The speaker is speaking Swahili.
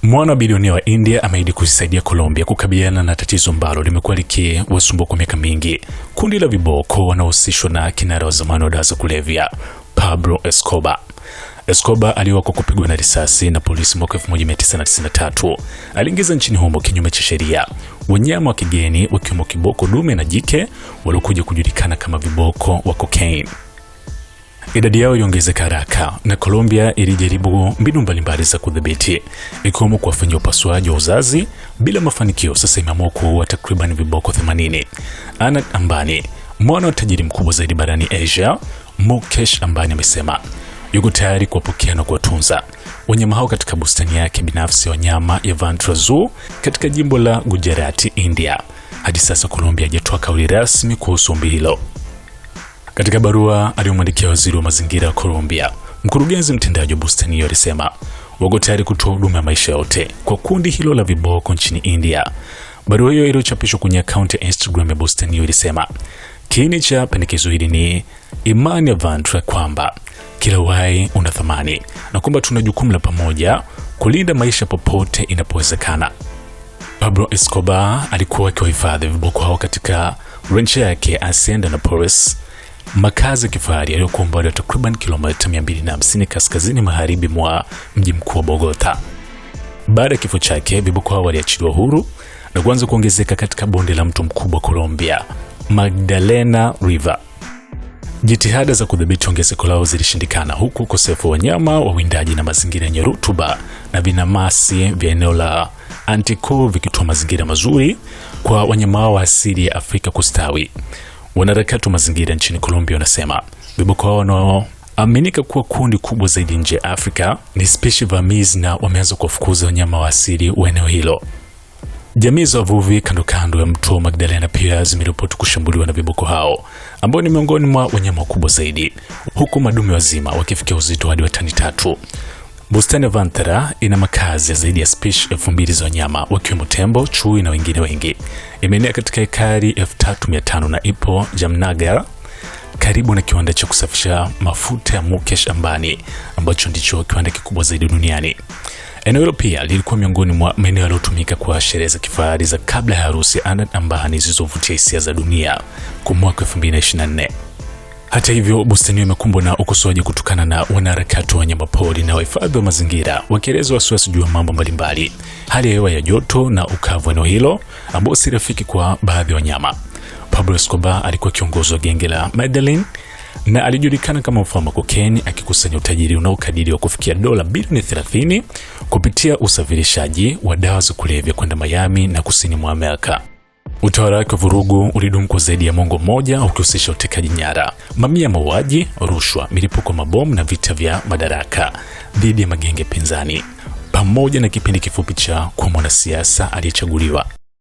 Mwana bilionea wa India ameahidi kusaidia Colombia kukabiliana na tatizo ambalo limekuwa likiwasumbua kwa miaka mingi. Kundi la viboko wanaohusishwa na kinara wa zamani wa dawa za kulevya Pablo Escobar. Escobar aliuawa kwa kupigwa na risasi na polisi mwaka 1993. Aliingiza nchini humo kinyume cha sheria wanyama wa kigeni wakiwemo kiboko dume na jike waliokuja kujulikana kama viboko wa cocaine. Idadi yao iliongezeka haraka na Colombia ilijaribu mbinu mbalimbali za kudhibiti, ikiwemo kuwafanyia upasuaji wa uzazi bila mafanikio. Sasa imeamua kuua takriban viboko 80. Anand Ambani, mwana wa tajiri mkubwa zaidi barani Asia, Mukesh Ambani, amesema yuko tayari kuwapokea na kuwatunza wanyama hao katika bustani yake binafsi ya wanyama ya Vantra Zoo katika jimbo la Gujarat, India. Hadi sasa Colombia haijatoa kauli rasmi kuhusu ombi hilo. Katika barua aliyomwandikia waziri wa mazingira wa Colombia, mkurugenzi mtendaji wa bustani hiyo alisema wako tayari kutoa huduma ya maisha yote kwa kundi hilo la viboko nchini India. Barua hiyo iliyochapishwa kwenye akaunti ya Instagram ya bustani hiyo ilisema kiini cha pendekezo hili ni imani ya Vantra kwamba kila uhai una thamani na kwamba tuna jukumu la pamoja kulinda maisha popote inapowezekana. Pablo Escobar alikuwa akiwahifadhi viboko hao katika ranch yake Hacienda Nápoles, makazi ya kifahari yaliyokuwa umbali wa takriban kilomita 250 kaskazini magharibi mwa mji mkuu wa Bogota. Baada ya kifo chake, viboko hao waliachiliwa huru na kuanza kuongezeka katika bonde la mto mkubwa Colombia, Magdalena River. Jitihada za kudhibiti ongezeko lao zilishindikana, huku ukosefu wa wanyama wa windaji na mazingira yenye rutuba na vinamasi vya eneo la Antico vikitoa mazingira mazuri kwa wanyama hao wa asili ya Afrika kustawi. Wanaharakati wa mazingira nchini Colombia wanasema viboko hao wanaoaminika kuwa kundi kubwa zaidi nje ya Afrika ni spishi vamizi na wameanza kuwafukuza wanyama wa asili wa eneo hilo. Jamii za wavuvi kando kando ya mto Magdalena pia zimeripoti kushambuliwa na viboko hao ambao ni miongoni mwa wanyama wakubwa zaidi, huku madume wazima wakifikia uzito hadi wa tani 3. Bustani ya Vantra ina makazi ya zaidi ya spishi 2000 za wanyama wakiwemo tembo, chui na wengine wengi. Imeenea katika ekari 3500 na ipo Jamnagar, karibu na kiwanda cha kusafisha mafuta ya Mukesh Ambani ambacho ndicho kiwanda kikubwa zaidi duniani. Eneo hilo pia lilikuwa miongoni mwa maeneo yaliyotumika kwa sherehe za kifahari za kabla ya harusi Anand Ambani zilizovutia hisia za dunia kwa mwaka 2024. Hata hivyo, bustani imekumbwa na ukosoaji kutokana na wanaharakati wa wanyamapori na wahifadhi wa mazingira wakieleza wasiwasi juu ya mambo mbalimbali, hali ya hewa ya joto na ukavu eneo hilo ambao si rafiki kwa baadhi ya wanyama. Pablo Escobar alikuwa kiongozi wa genge la Medellin na alijulikana kama mfalme wa cocaine, akikusanya utajiri unaokadiriwa kufikia dola bilioni 30 kupitia usafirishaji wa dawa za kulevya kwenda Miami na kusini mwa Amerika. Utawala wake wa vurugu ulidumu kwa zaidi ya mwongo mmoja, ukihusisha utekaji nyara, mamia ya mauaji, rushwa, milipuko mabomu na vita vya madaraka dhidi ya magenge pinzani, pamoja na kipindi kifupi cha kuwa mwanasiasa aliyechaguliwa.